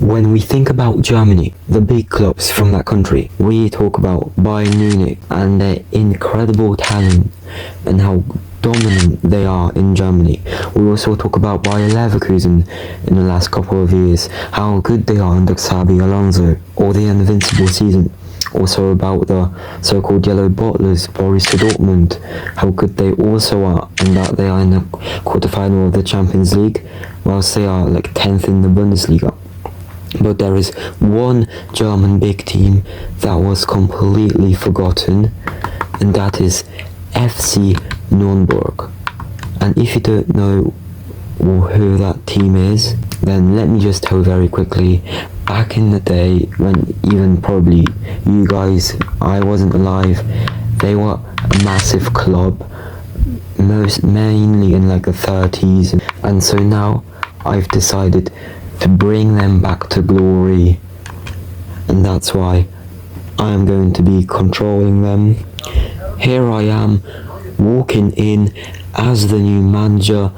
When we think about Germany, the big clubs from that country, we talk about Bayern Munich and their incredible talent and how dominant they are in Germany. We also talk about Bayer Leverkusen in the last couple of years, how good they are under Xabi Alonso, or the invincible season. Also about the so-called yellow bottlers, Borussia Dortmund, how good they also are, and that they are in the quarterfinal of the Champions League, whilst they are like 10th in the Bundesliga. But there is one German big team that was completely forgotten, and that is FC Nürnberg. And if you don't know who that team is, then let me just tell you very quickly. Back in the day, when even probably you guys, I wasn't alive, they were a massive club, mainly in like the 30s, and so now I've decided to bring them back to glory, and that's why I am going to be controlling them. Here I am, walking in as the new manager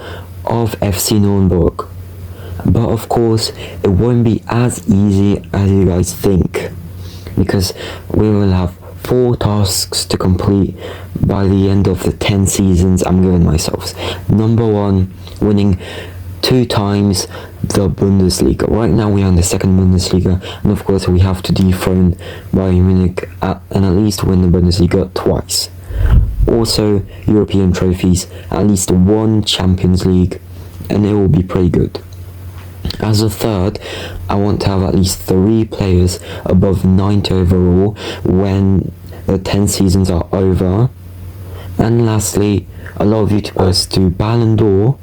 of FC Nürnberg. But of course, it won't be as easy as you guys think, because we will have 4 tasks to complete by the end of the 10 seasons I'm giving myself. Number 1, winning 2 times the Bundesliga. Right now we are in the 2nd Bundesliga, and of course we have to dethrone Bayern Munich and at least win the Bundesliga twice. Also, European trophies, at least 1 Champions League, and it will be pretty good. As a 3rd, I want to have at least 3 players above 90 overall when the 10 seasons are over. And lastly, a lot of YouTubers do Ballon d'Or,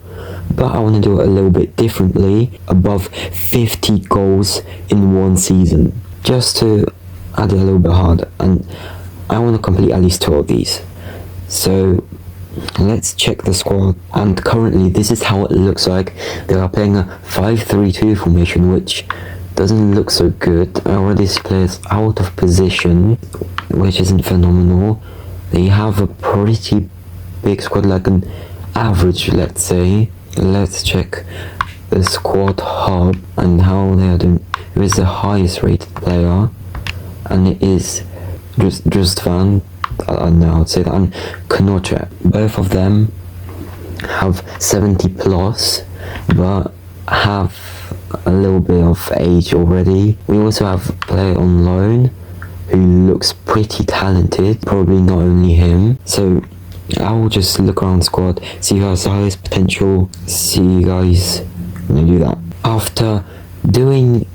but I want to do it a little bit differently, above 50 goals in 1 season, just to add it a little bit harder, and I want to complete at least 2 of these. So let's check the squad, and currently this is how it looks like. They are playing a 5-3-2 formation, which doesn't look so good. I already see players out of position, which isn't phenomenal. They have a pretty big squad, like an average, let's say. Let's check the squad hub and how they are doing. Who is the highest rated player? And it is just Van. No, I'd say that, and Knoche. Both of them have 70 plus, but have a little bit of age already. We also have a player on loan who looks pretty talented, probably not only him. So I will just look around the squad, see who has the highest potential, see you guys when I do that. After doing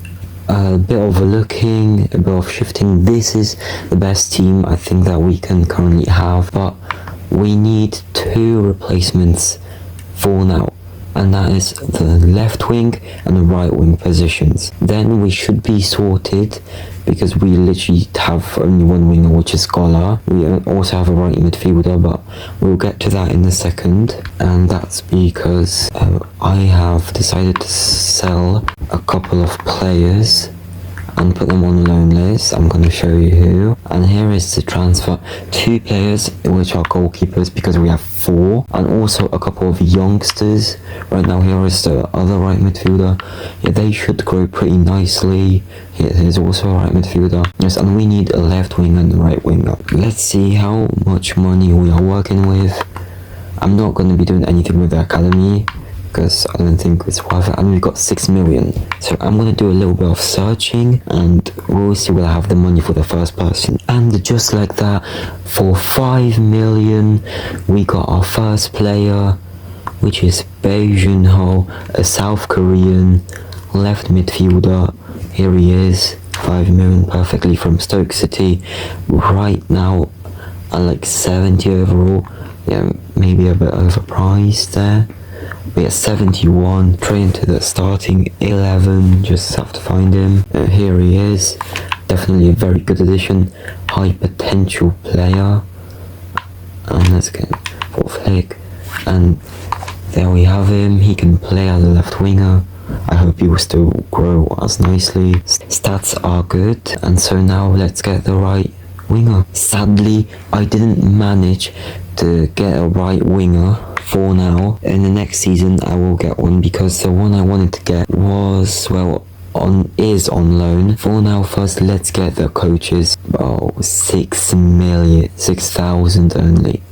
a bit of looking, a bit of shifting, this is the best team I think that we can currently have, but we need 2 replacements for now, and that is the left wing and the right wing positions. Then we should be sorted, because we literally have only 1 winger, which is Scholar. We also have a right midfielder, but we'll get to that in a second. And that's because I have decided to sell a couple of players and put them on the loan list. I'm going to show you who. And here is to transfer 2 players, which are goalkeepers, because we have 4, and also a couple of youngsters. Right now here is the other right midfielder. Yeah, they should grow pretty nicely. Here's also a right midfielder. Yes, and we need a left wing and a right winger. Let's see how much money we are working with. I'm not going to be doing anything with the academy, because I don't think it's worth it, and we've got 6 million. So I'm going to do a little bit of searching, and we'll see whether I have the money for the first person. And just like that, for 5 million, we got our first player, which is Bae Jun-ho, a South Korean left midfielder. Here he is, 5 million, perfectly, from Stoke City. Right now, at like 70 overall. Yeah, maybe a bit overpriced there. We are 71, straight into the starting 11, just have to find him. Here he is, definitely a very good addition, high potential player. And let's get 4th leg, and there we have him. He can play as a left winger. I hope he will still grow as nicely. Stats are good, and so now let's get the right winger. Sadly, I didn't manage to get a right winger for now. In the next season I will get one, because the one I wanted to get was, well, is on loan. For now, first let's get the coaches. Oh, 6,000 only.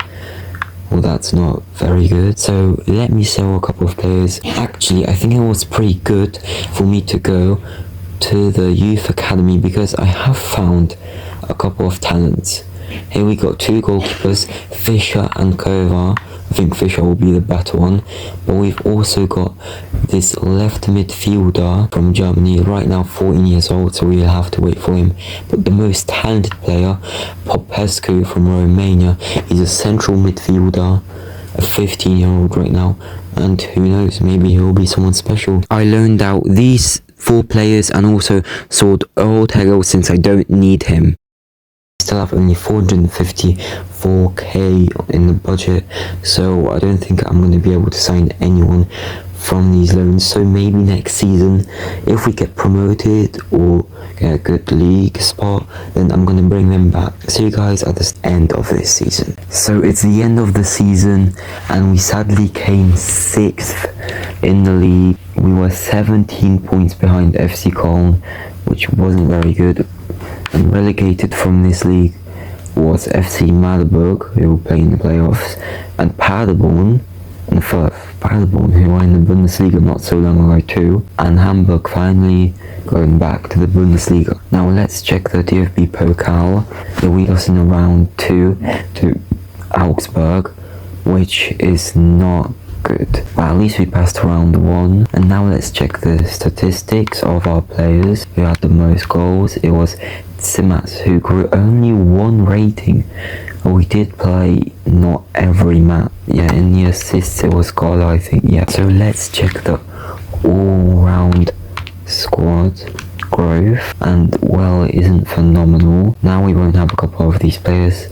Well, that's not very good. So let me sell a couple of players. Actually, I think it was pretty good for me to go to the youth academy because I have found a couple of talents. Here we got 2 goalkeepers, Fischer and Kovar. I think Fischer will be the better one. But we've also got this left midfielder from Germany, right now 14 years old, so we'll have to wait for him. But the most talented player, Popescu from Romania, he's a central midfielder, a 15-year-old right now. And who knows, maybe he'll be someone special. I loaned out these 4 players and also sold Ortega since I don't need him. Still have only 454k in the budget, so I don't think I'm going to be able to sign anyone from these loans. So maybe next season, if we get promoted or get a good league spot, then I'm going to bring them back. See you guys at the end of this season. So it's the end of the season and we sadly came 6th in the league. We were 17 points behind FC Cologne, which wasn't very good. And relegated from this league was FC Magdeburg, who will play in the playoffs, and Paderborn in first. Paderborn, who are in the Bundesliga not so long ago too, and Hamburg finally going back to the Bundesliga. Now let's check the DFB Pokal. We lost in round 2 to Augsburg, which is not good. But at least we passed round 1. And now let's check the statistics of our players who had the most goals. It was Simas, who grew only 1 rating. We did play not every match. Yeah, in the assists it was Goal, I think. Yeah, so let's check the all-round squad growth, and well, it isn't phenomenal. Now we won't have a couple of these players,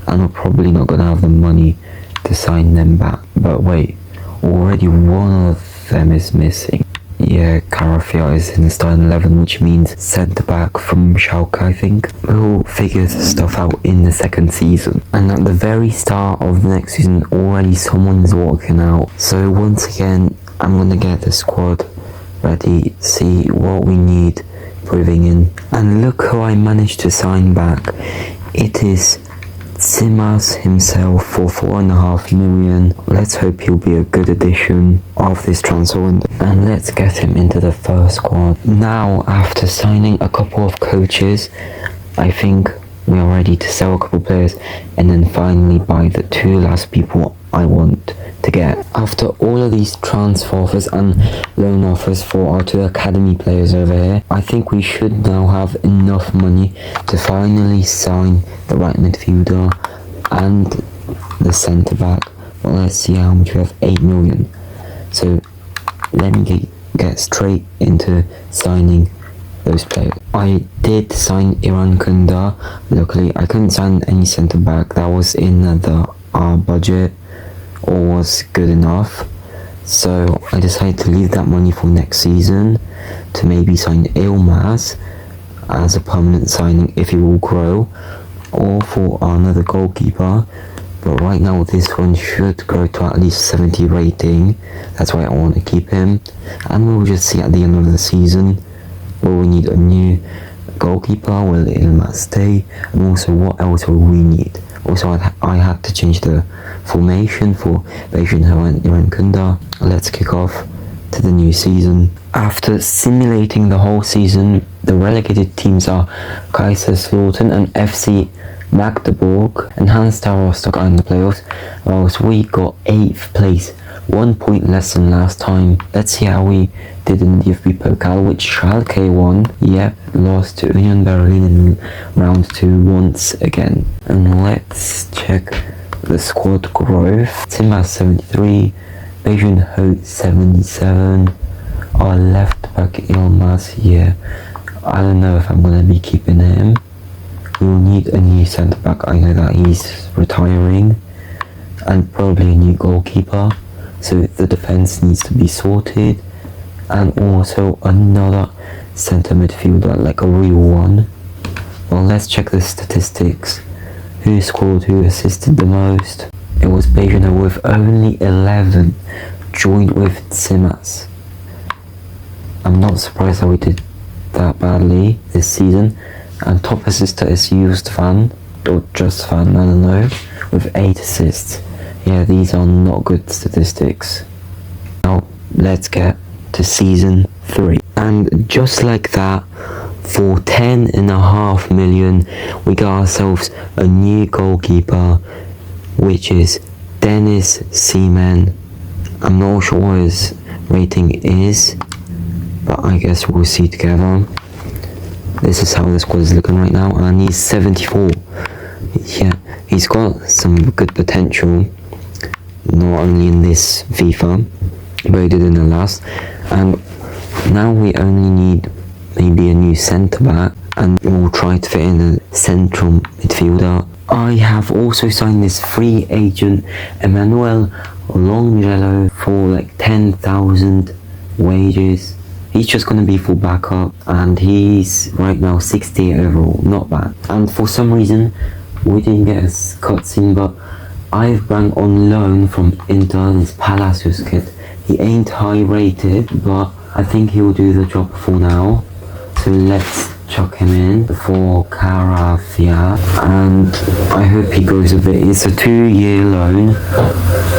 and we're probably not gonna have the money to sign them back. But wait, already one of them is missing. Yeah, Carafia is in the starting 11, which means centre back from Schalke, I think. We'll figure stuff out in the second season. And at the very start of the next season, already someone is walking out. So once again, I'm gonna get the squad ready, see what we need proving in. And look who I managed to sign back. It is Simas himself for 4.5 million. Let's hope he'll be a good addition of this transfer window, and let's get him into the first squad. Now, after signing a couple of coaches, I think we are ready to sell a couple players and then finally buy the 2 last people I want to get. After all of these transfer offers and loan offers for our 2 academy players over here, I think we should now have enough money to finally sign the right midfielder and the centre back. Well, let's see how much we have. 8 million. So let me get straight into signing those players. I did sign Iran Kunda. Luckily, I couldn't sign any centre back that was in our budget or was good enough. So I decided to leave that money for next season to maybe sign Ilmaz as a permanent signing if he will grow, or for another goalkeeper. But right now this one should grow to at least 70 rating. That's why I want to keep him. And we'll just see at the end of the season, will we need a new goalkeeper, will Ilmaz stay, and also what else will we need. Also I had to change the formation for Beijing and Iran Kunda. Let's kick off to the new season. After simulating the whole season, the relegated teams are Kaiserslautern and FC Magdeburg, and Hansa Rostock are in the playoffs, whilst we got 8th place, 1 point less than last time. Let's see how we did in the DFB Pokal, which Schalke won. Yep, lost to Union Berlin in round 2 once again. And let's check the squad growth. Simas 73, Beijing Ho 77, our left back Ilmaz, yeah, I don't know if I'm gonna be keeping him. We'll need a new centre back. I know that he's retiring, and probably a new goalkeeper, so the defence needs to be sorted, and also another centre midfielder, like a real one. Well, let's check the statistics. Who scored, who assisted the most? It was Beijing with only 11, joined with Simas. I'm not surprised that we did that badly this season. And top assister is wasnt, or just Van, I don't know, with 8 assists. Yeah, these are not good statistics. Now, let's get to season 3. And just like that, for 10.5 million, we got ourselves a new goalkeeper, which is Dennis Seaman. I'm not sure what his rating is, but I guess we'll see together. This is how the squad is looking right now, and he's 74. Yeah, he's got some good potential, not only in this FIFA, but he did in the last. And now we only need maybe a new centre-back, and we'll try to fit in a central midfielder. I have also signed this free agent, Emmanuel Longello, for like 10,000 wages. He's just going to be full backup, and he's right now 68 overall, not bad. And for some reason, we didn't get a cutscene, but I've rang on loan from Inter, this Palacios kid. He ain't high rated, but I think he'll do the job for now. So let's chuck him in for Caravia, and I hope he goes a bit. It's a 2-year loan,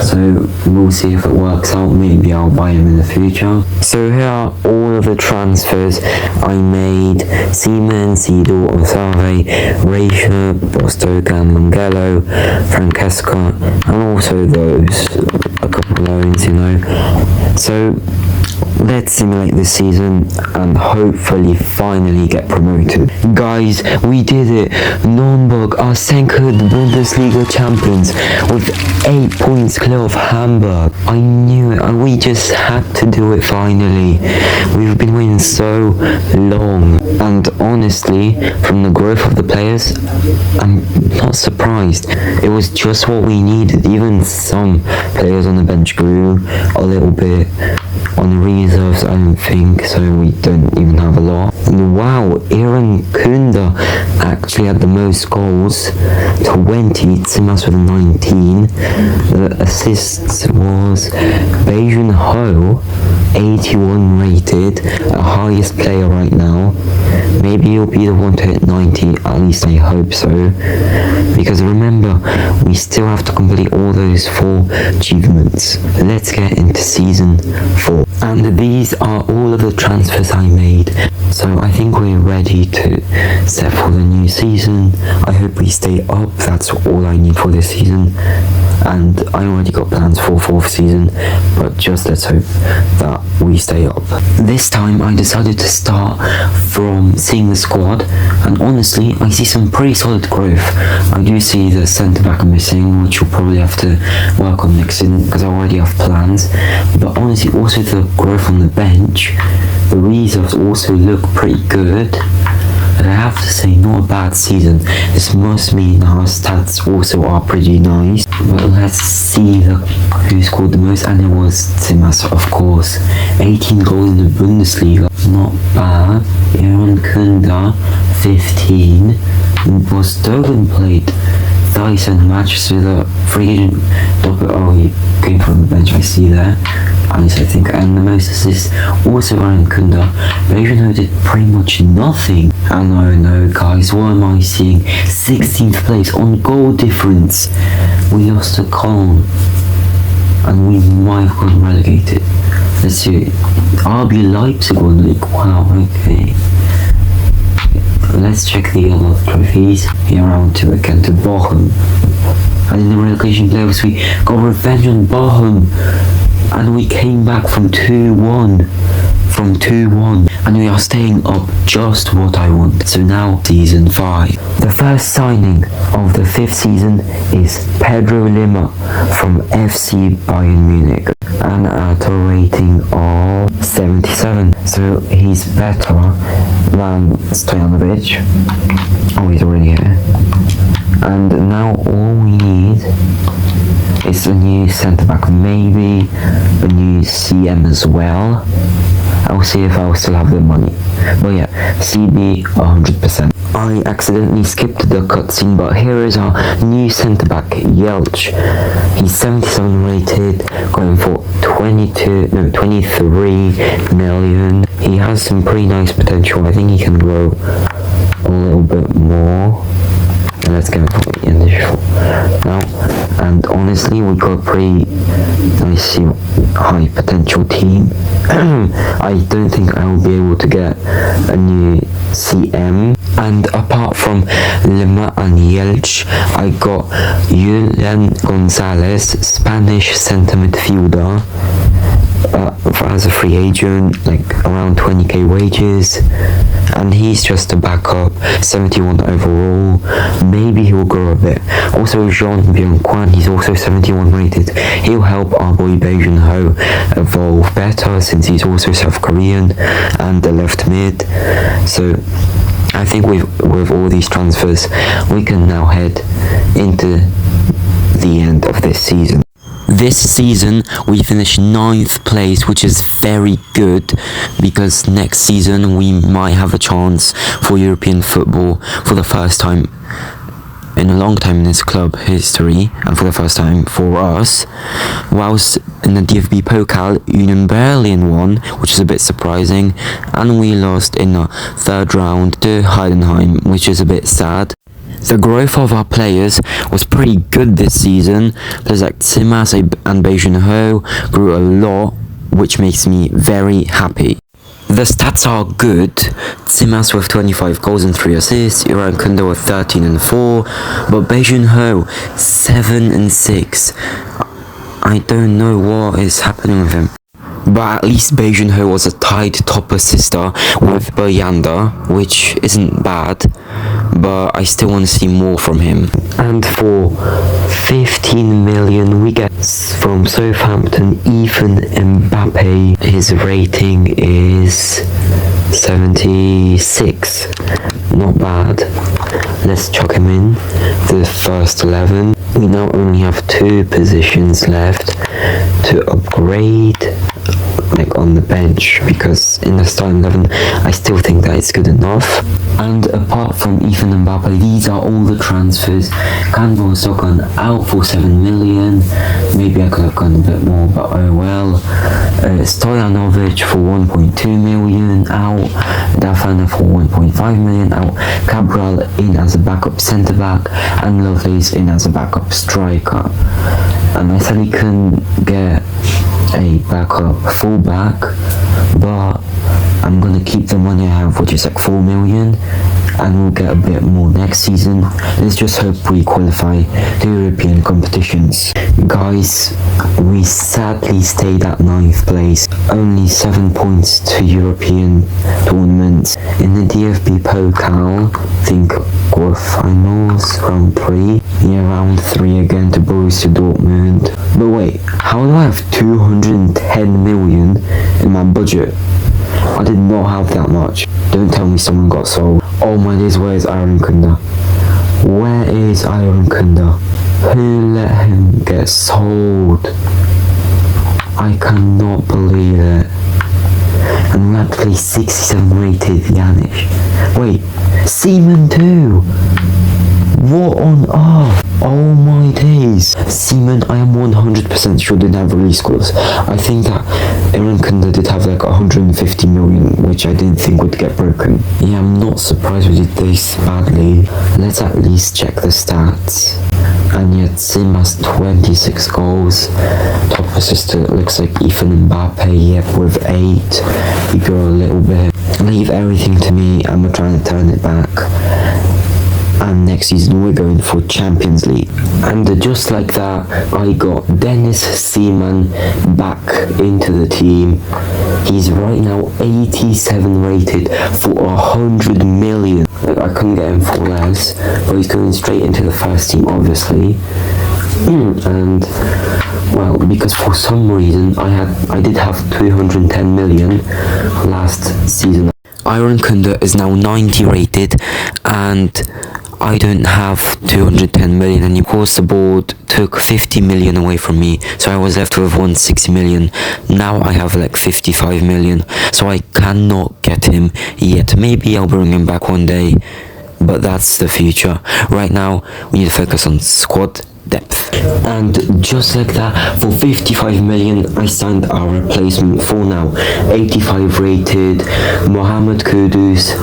so we'll see if it works out. Maybe I'll buy him in the future. So here are all of the transfers I made: Seaman, Seedorf, Osave, Raisha, Bostogan, Mangello, Francesca, and also those, a couple of loans, you know. So let's simulate this season and hopefully finally get promoted. Guys, we did it. Nürnberg are second Bundesliga champions with 8 points clear of Hamburg. I knew it, and we just had to do it finally. We've been waiting so long, and honestly, from the growth of the players, I'm not surprised. It was just what we needed. Even some players on the bench grew a little bit. On the reserves, I don't think, so we don't even have a lot. And wow, Aaron Kunda actually had the most goals, 20, Simas with 19. The assists was Beijing Ho, 81 rated, a highest player right now. Maybe he'll be the one to hit 90, at least I hope so. Because remember, we still have to complete all those 4 achievements. Let's get into season 4. And these are all of the transfers I made. So I think we're ready to set for the new season. I hope we stay up. That's all I need for this season. And I already got plans for 4th season, but just let's hope that we stay up. This time I decided to start from seeing the squad, and honestly I see some pretty solid growth. I do see the centre back missing, which we'll probably have to work on next season because I already have plans. But honestly, also the growth on the bench, the reserves also look pretty good. But I have to say, not a bad season. This must mean our stats also are pretty nice. But let's see who scored the most, and it was Simas, of course. 18 goals in the Bundesliga, not bad. Aaron Kunda, 15. Bostogan played 37 matches with a free agent. Oh, he came from the bench, I see there. At least I think. And the most assists, also Aaron Kunda. But even though did pretty much nothing. And oh no, guys, what am I seeing? 16th place on goal difference. We lost to Cologne, and we might have gotten relegated. Let's see. RB Leipzig won league. Wow, okay. Let's check the other trophies. Here on to again to Bochum. And in the relegation playoffs, we got revenge on Bochum, and we came back from 2-1. And we are staying up, just what I want. So now season 5. The first signing of the 5th season is Pedro Lima from FC Bayern Munich, and at a rating of 77. So he's better than Stojanovic. Oh, he's already here. And now all we need is a new centre back, maybe a new CM as well. I'll see if I'll still have the money. But yeah, CB 100%. I accidentally skipped the cutscene, but here is our new centre-back, Yelch. He's 77 rated, going for 23 million. He has some pretty nice potential. I think he can grow a little bit more. Let's go for the initial now. And honestly, we got a pretty nice, high potential team. I don't think I will be able to get a new CM. And apart from Lima and Yelch, I got Julian Gonzalez, Spanish centre midfielder, as a free agent, like around 20k wages, and he's just a backup, 71 overall. Maybe he will grow a bit. Also Jean Byung-Kwan, he's also 71 rated. He'll help our boy Bae-jun Ho evolve better, since he's also South Korean and the left mid. So I think with all these transfers, we can now head into the end of this season. This season we finished 9th place, which is very good, because next season we might have a chance for European football for the first time in a long time in this club history, and for the first time for us. Whilst in the DFB Pokal, Union Berlin won, which is a bit surprising, and we lost in the 3rd round to Heidenheim, which is a bit sad. The growth of our players was pretty good this season. Players like Simas and Bae-jun Ho grew a lot, which makes me very happy. The stats are good. Simas with 25 goals and 3 assists, Iran Kundo with 13 and 4, but Bae-jun Ho 7 and 6. I don't know what is happening with him. But at least Bae-jun Ho was a tied top assister with Bayanda, which isn't bad, but I still want to see more from him. And for 15 million we get from Southampton Ethan Mbappe. His rating is 76. Not bad. Let's chuck him in the first 11. We now only have 2 positions left to upgrade, like on the bench, because in the starting 11 I still think that it's good enough. And apart from Ethan Mbappe, these are all the transfers. Canvo Sokan out for 7 million. Maybe I could have gone a bit more, but oh well. Stojanovic for 1.2 million out. Dafana for 1.5 million out. Cabral in as a backup centre back, and Lovelace in as a backup striker. And I said he couldn't get a backup fullback, but I'm gonna keep the money I have, which is like 4 million, and we'll get a bit more next season. Let's just hope we qualify to European competitions. Guys, we sadly stayed at 9th place, only 7 points to European tournaments. In the DFB Pokal, I think quarterfinals, round 3, yeah, round 3 again to Borussia Dortmund. But wait, how do I have 210 million in my budget? I did not have that much. Don't tell me someone got sold. Oh my days, where is Iron Kunda? Where is Iron Kunda? Who let him get sold? I cannot believe it. And we had to play 67 rated Yanish. Wait, Seaman too! What on earth? Oh my days. Seaman, I am 100% sure didn't have release clause. I think that Aaron Kunda did have like 150 million, which I didn't think would get broken. Yeah, I'm not surprised we did this badly. Let's at least check the stats. And yet Sim has 26 goals. Top assister looks like Ethan Mbappe, yep, with 8. He grew a little bit. Leave everything to me, I'm gonna try and turn it back. And next season we're going for Champions League. And just like that, I got Dennis Seaman back into the team. He's right now 87 rated for 100 million. I couldn't get him for less, but he's going straight into the first team, obviously. And well, because for some reason I did have 210 million last season. Iron Kunda is now 90 rated, and I don't have 210 million, and of course the board took 50 million away from me, so I was left with 160 million. Now I have like 55 million, so I cannot get him yet. Maybe I'll bring him back one day, but that's the future. Right now, we need to focus on squad depth. And just like that, for 55 million, I signed our replacement for now. 85 rated, Mohamed Kudus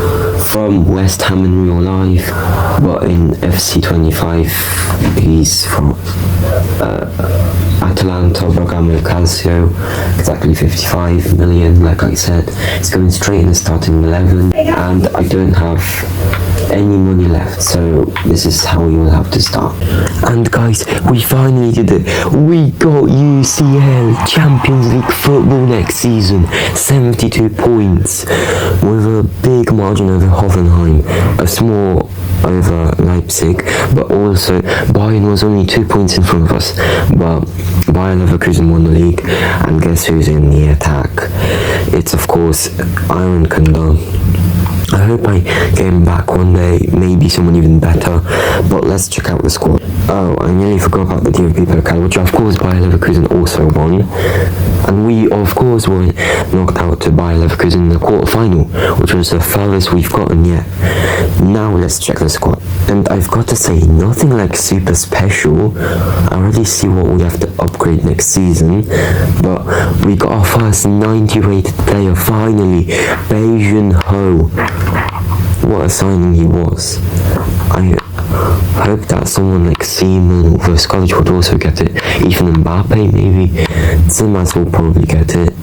from West Ham in real life, but in FC25, he's from Atalanta, Bergamo Calcio, exactly 55 million, like I said. It's going straight in the starting 11, and I don't have any money left, so this is how we will have to start. And guys, we finally did it. We got UCL Champions League football next season. 72 points with a big margin over Hoffenheim, a small over Leipzig, but also Bayern was only 2 points in front of us, but Bayer Leverkusen won the league, and guess who's in the attack? It's of course Iron Kanda. I hope I get him back one day, maybe someone even better, but let's check out the squad. Oh, I nearly forgot about the DFB Pokal, which of course Bayer Leverkusen also won, and we of course were knocked out to Bayer Leverkusen in the quarterfinal, which was the furthest we've gotten yet. Now let's check the squad, and I've got to say, nothing like super special. I already see what we have to upgrade next season, but we got our first 90 rated player finally, Beijing Ho. What a signing he was. I hope that someone like Seaman or Scottish would also get it. Even Mbappe, maybe. Zimas will probably get it.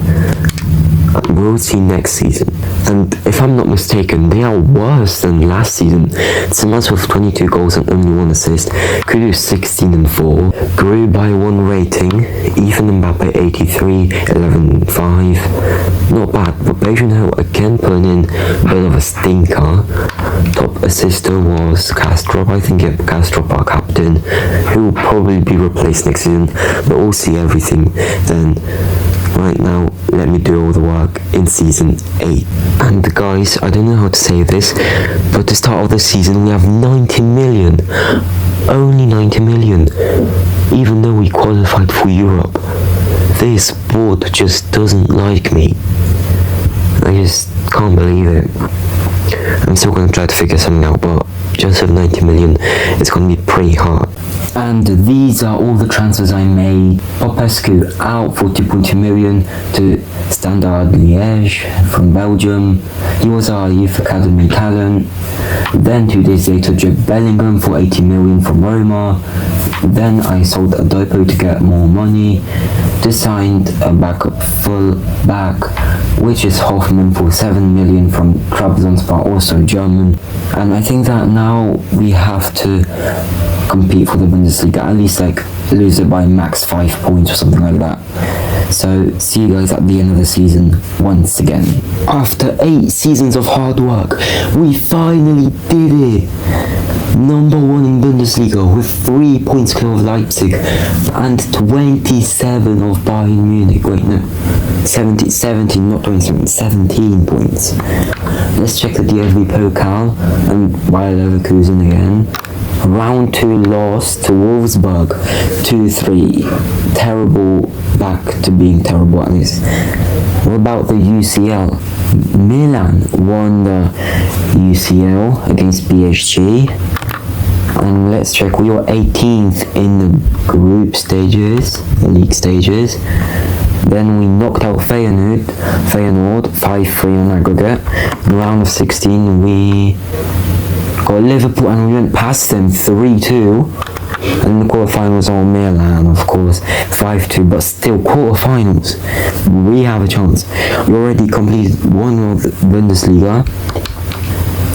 We'll see next season. And if I'm not mistaken, they are worse than last season. Zimas with 22 goals and only 1 assist. Kudus 16 and 4. Grew by 1 rating. Even Mbappe 83, 11 and 5. Not bad, but Beijing Ho again putting in a bit of a stinker. Top assister was Castro. I think Castro, our captain, who will probably be replaced next season, but we'll see everything then. Right now, let me do all the work in season 8. And guys, I don't know how to say this, but to start of the season we have 90 million. Only 90 million, even though we qualified for Europe. This board just doesn't like me. I just can't believe it. I'm still going to try to figure something out, but just with 90 million, it's going to be pretty hard. And these are all the transfers I made. Popescu out for 2.2 million to Standard Liège from Belgium. He was our youth academy talent. Then 2 days later, Jude Bellingham for 80 million from Roma. Then I sold Adopo to get more money. Just signed a backup full back, which is Hoffman for 7 million from Trabzonspor, also German. And I think that now we have to compete for the Bundesliga, at least like lose it by max 5 points or something like that. So see you guys at the end of the season once again. After 8 seasons of hard work, we finally did it. Number 1 in Bundesliga with 3 points clear of Leipzig and 27 of Bayern Munich. Wait, no, 17, not 27, 17 points. Let's check the DFB Pokal and Bayer Leverkusen again. Round 2 loss to Wolfsburg, 2-3. Terrible, back to being terrible at least. What about the UCL? Milan won the UCL against PSG. And let's check, we were 18th in the group stages, the league stages. Then we knocked out Feyenoord 5-3 on aggregate. In the round of 16 we got Liverpool and we went past them 3-2. And the quarterfinals are Milan, of course, 5-2, but still quarterfinals. We have a chance. We already completed 1 of the Bundesliga.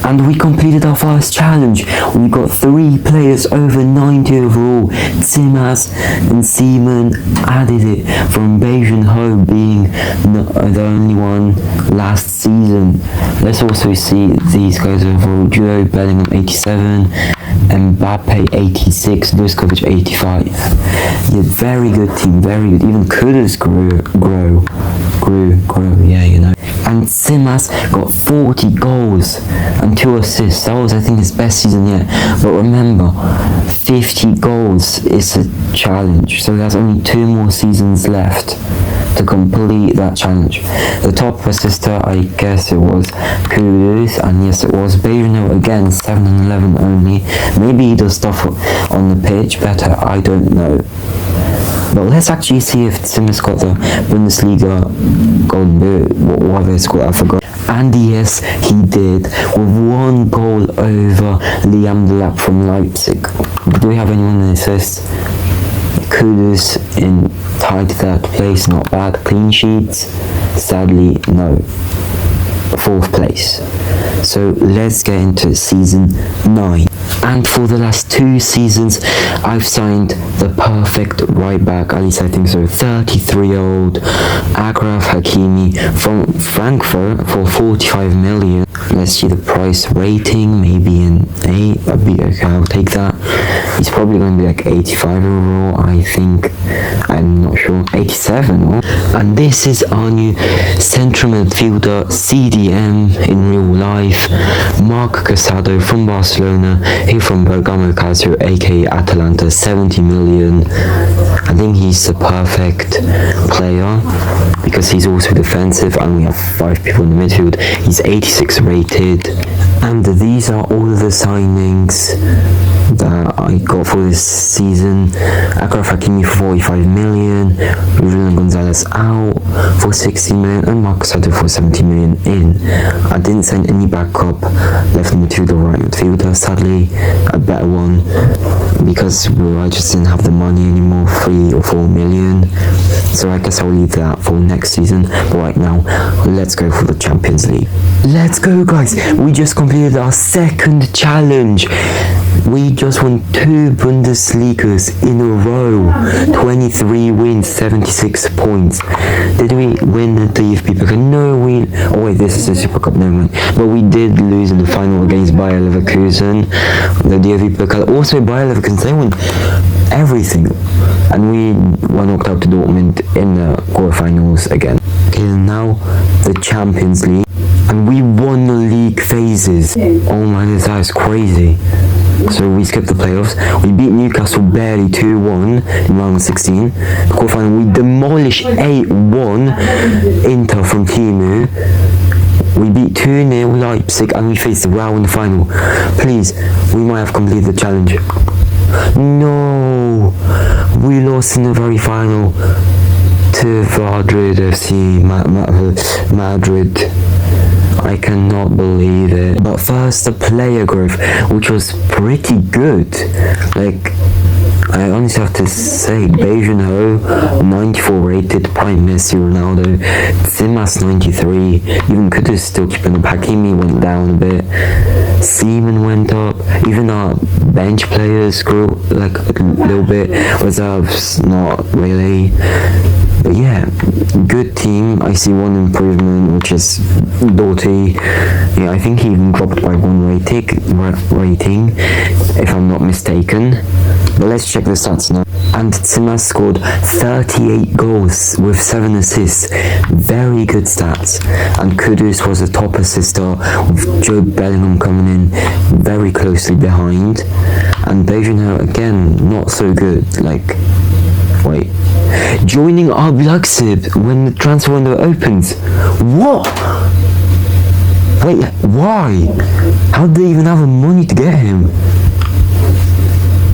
And we completed our first challenge. We got 3 players over 90 overall. Zimas and Seaman added it from Beijing Ho being the only one last season. Let's also see these guys overall. Jude Bellingham 87, Mbappe 86, Duskovic 85. Yeah, very good team, very good. Even Kudus grew, yeah, you know. And Zimas got 40 goals and 2 assists. That was, I think, his best season yet. But remember, 50 goals is a challenge. So there's only 2 more seasons left to complete that challenge. The top assister, I guess it was Kudus, and yes it was. Bejano again, 7 and 11 only. Maybe he does stuff on the pitch better, I don't know. But let's actually see if Simmons got the Bundesliga Golden Boot, what they scored, I forgot. And yes, he did, with 1 goal over Liam Delap from Leipzig. Do we have anyone in assists? Kudus in tied 3rd place, not bad. Clean sheets, sadly no. 4th place. So let's get into season 9. And for the last 2 seasons, I've signed the perfect right back, at least I think so. 33-year-old Achraf Hakimi from Frankfurt for 45 million. Let's see the price rating, maybe an 8. That'd be okay, I'll take that. He's probably going to be like 85 overall, I think. I'm not sure. 87 or. And this is our new central midfielder, CDM in real life, Marc Casado from Barcelona. He from Bergamo Calcio, aka Atalanta, 70 million. I think he's the perfect player because he's also defensive, and we have 5 people in the midfield. He's 86 rated. And these are all of the signings that I got for this season. Achraf Hakimi for 45 million, Julian Gonzalez out for 60 million, and Marc Casado for 70 million in. I didn't sign any backup left midfielder or right midfielder, sadly, a better one, because I just didn't have the money anymore, 3 or 4 million. So I guess I'll leave that for next season. But right now, let's go for the Champions League. Let's go, guys! We just completed our 2nd challenge. We just won 2 Bundesligas in a row. 23 wins, 76 points. Did we win the DFB Pokal? No, oh wait, this is the Super Cup, never mind. But we did lose in the final against Bayer Leverkusen. The DFB Pokal. Also, Bayer Leverkusen, they won everything. And we were knocked out to Dortmund in the quarterfinals again. Okay, now the Champions League. And we won the league phases. Oh my goodness, that is crazy. So we skipped the playoffs. We beat Newcastle barely 2-1 in round 16. The quarterfinal, we demolished 8-1 Inter from Timu. We beat 2-0 Leipzig, and we faced Real in the final. Please, we might have completed the challenge. No, we lost in the very final to Madrid FC, Madrid. I cannot believe it. But first, the player growth, which was pretty good. Like, I honestly have to say, Bejano, 94 rated, Prime Messi, Ronaldo, Simas 93, even Kudus still keeping up, Hakimi went down a bit, Seaman went up, even our bench players grew like a little bit, reserves not really. But yeah, good team. I see one improvement, which is Doughty. Yeah, I think he even dropped by 1 rating, if I'm not mistaken. But let's check the stats now. And Simas scored 38 goals with 7 assists. Very good stats. And Kudus was the top assister, with Joe Bellingham coming in very closely behind. And Bejano, again, not so good. Like, wait. Joining RB Leipzig when the transfer window opens. What? Wait, why? How did they even have the money to get him?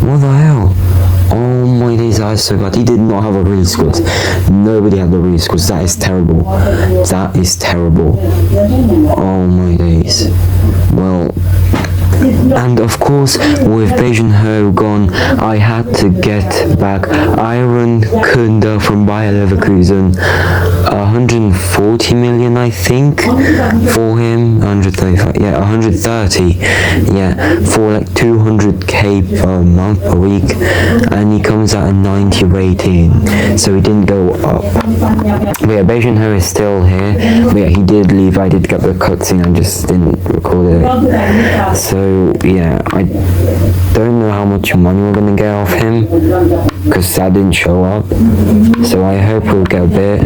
What the hell? Oh my days, that is so bad. He did not have a release squad. Nobody had the release squad. That is terrible. That is terrible. Oh my days. Well, and of course, with Bejano gone, I had to get back Iron Kunda from Bayer Leverkusen. 140 million, I think, for him. 135, yeah, 130, yeah, for like 200k per month, per week, and he comes at a 90 rating, so he didn't go up. But yeah, Bejano is still here. But yeah, he did leave. I did get the cutscene, I just didn't record it. So yeah, I don't know how much money we're gonna get off him. because that didn't show up. So I hope we'll get a bit.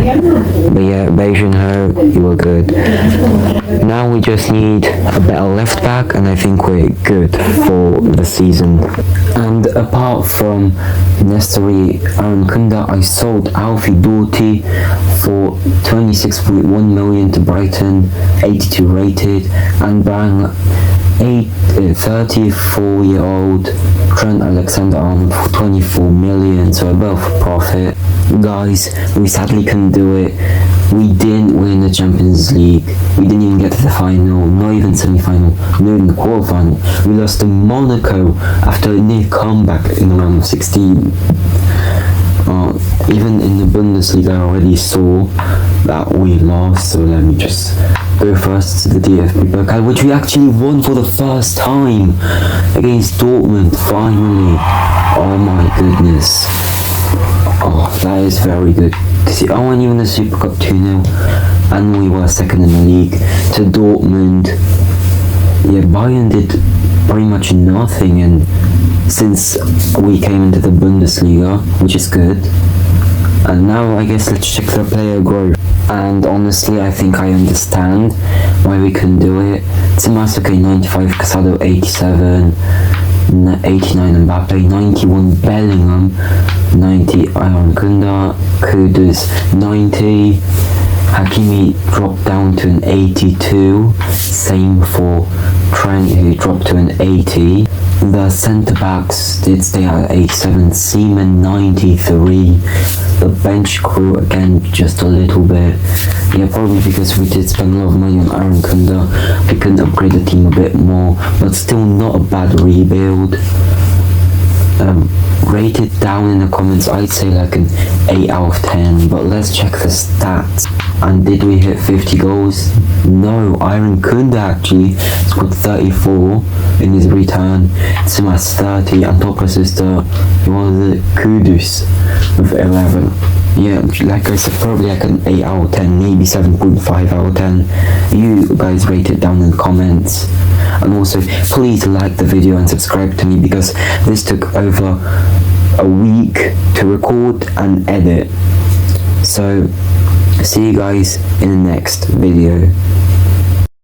But yeah, Beijing Ho, you were good. Now we just need a better left back, and I think we're good for the season. And apart from Nestori Kunda, I sold Alfie Doughty for 26.1 million to Brighton, 82 rated, and buying 34-year-old Trent Alexander-Arnold for 24 million, so a bit of profit. Guys, we sadly couldn't do it. We didn't win the Champions League. We didn't even get to the final, not even semi-final, not even the quarter-final. We lost to Monaco after a near comeback in the round of 16. Even in the Bundesliga I already saw that we lost, so let me just go first to the DFB Pokal, which we actually won for the first time against Dortmund, finally. Oh my goodness. Oh, that is very good to see. Oh, and even the Super Cup 2-0, and we were second in the league to Dortmund. Yeah, Bayern did pretty much nothing, and since we came into the Bundesliga, which is good. And now I guess let's check the player growth. And honestly, I think I understand why we couldn't do it. Tsimasuke 95, Casado 87, 89 Mbappe, 91 Bellingham, 90 Kunda, Kudus 90, Hakimi dropped down to an 82, same for Trent, who dropped to an 80. The centre backs did stay at 87, Seaman 93. The bench grew again just a little bit. Yeah, probably because we did spend a lot of money on Aaron Kunda. We couldn't upgrade the team a bit more, but still not a bad rebuild. Rate it down in the comments. I'd say like an 8 out of 10, but let's check the stats. And did we hit 50 goals? No, Aaron Kunda actually scored 34 in his return. Simas 30, and top assister was the Kudus with 11. Yeah, like I said, probably like an 8 out of 10, maybe 7.5 out of 10. You guys rate it down in the comments. And also, please like the video and subscribe to me, because this took over a week to record and edit. So, see you guys in the next video.